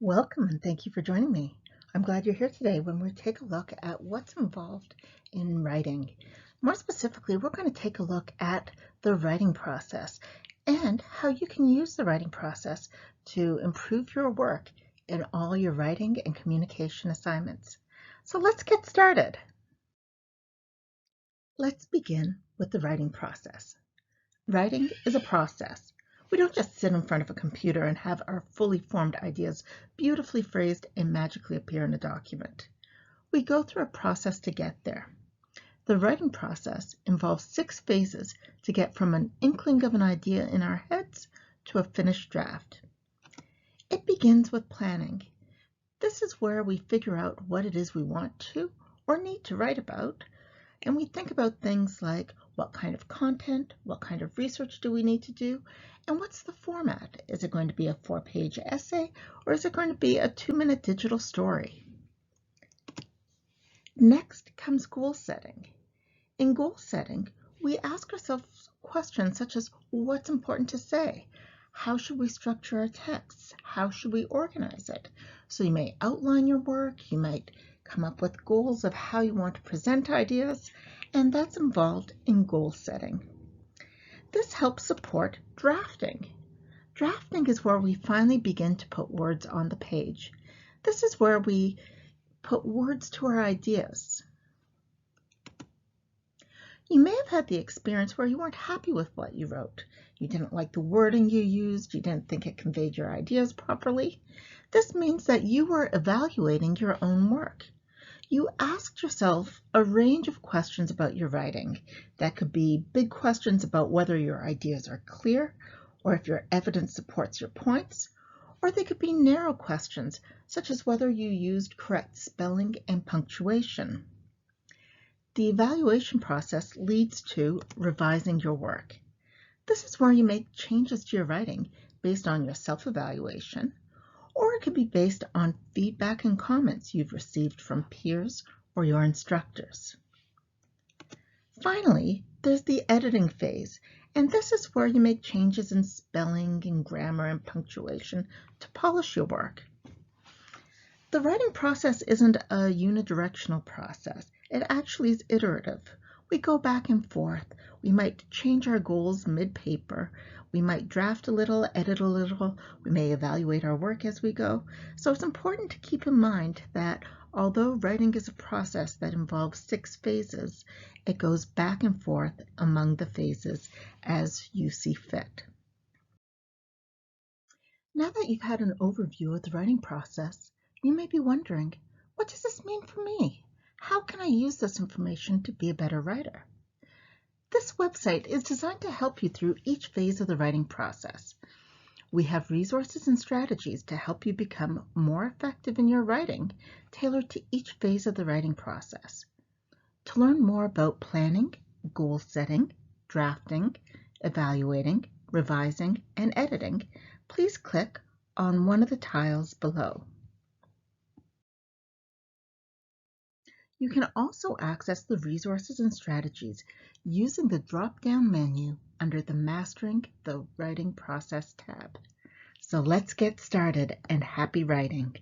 Welcome and thank you for joining me. I'm glad you're here today when we take a look at what's involved in writing. More specifically, we're going to take a look at the writing process and how you can use the writing process to improve your work in all your writing and communication assignments. So let's get started. Let's begin with the writing process. Writing is a process. We don't just sit in front of a computer and have our fully formed ideas beautifully phrased and magically appear in a document. We go through a process to get there. The writing process involves 6 phases to get from an inkling of an idea in our heads to a finished draft. It begins with planning. This is where we figure out what it is we want to or need to write about, and we think about things like what kind of content, what kind of research do we need to do, and what's the format? Is it going to be a 4-page essay, or is it going to be a 2-minute digital story? Next comes goal setting. In goal setting, we ask ourselves questions such as what's important to say? How should we structure our texts? How should we organize it? So you may outline your work, you might come up with goals of how you want to present ideas, and that's involved in goal setting. This helps support drafting. Drafting is where we finally begin to put words on the page. This is where we put words to our ideas. You may have had the experience where you weren't happy with what you wrote. You didn't like the wording you used, you didn't think it conveyed your ideas properly. This means that you were evaluating your own work. You asked yourself a range of questions about your writing. That could be big questions about whether your ideas are clear, or if your evidence supports your points, or they could be narrow questions, such as whether you used correct spelling and punctuation. The evaluation process leads to revising your work. This is where you make changes to your writing based on your self-evaluation, or it could be based on feedback and comments you've received from peers or your instructors. Finally, there's the editing phase, and this is where you make changes in spelling and grammar and punctuation to polish your work. The writing process isn't a unidirectional process. It actually is iterative. We go back and forth. We might change our goals mid-paper. We might draft a little, edit a little. We may evaluate our work as we go. So it's important to keep in mind that although writing is a process that involves 6 phases, it goes back and forth among the phases as you see fit. Now that you've had an overview of the writing process, you may be wondering, what does this mean for me? How can I use this information to be a better writer? This website is designed to help you through each phase of the writing process. We have resources and strategies to help you become more effective in your writing, tailored to each phase of the writing process. To learn more about planning, goal setting, drafting, evaluating, revising, and editing, please click on one of the tiles below. You can also access the resources and strategies using the drop-down menu under the Mastering the Writing Process tab. So let's get started and happy writing.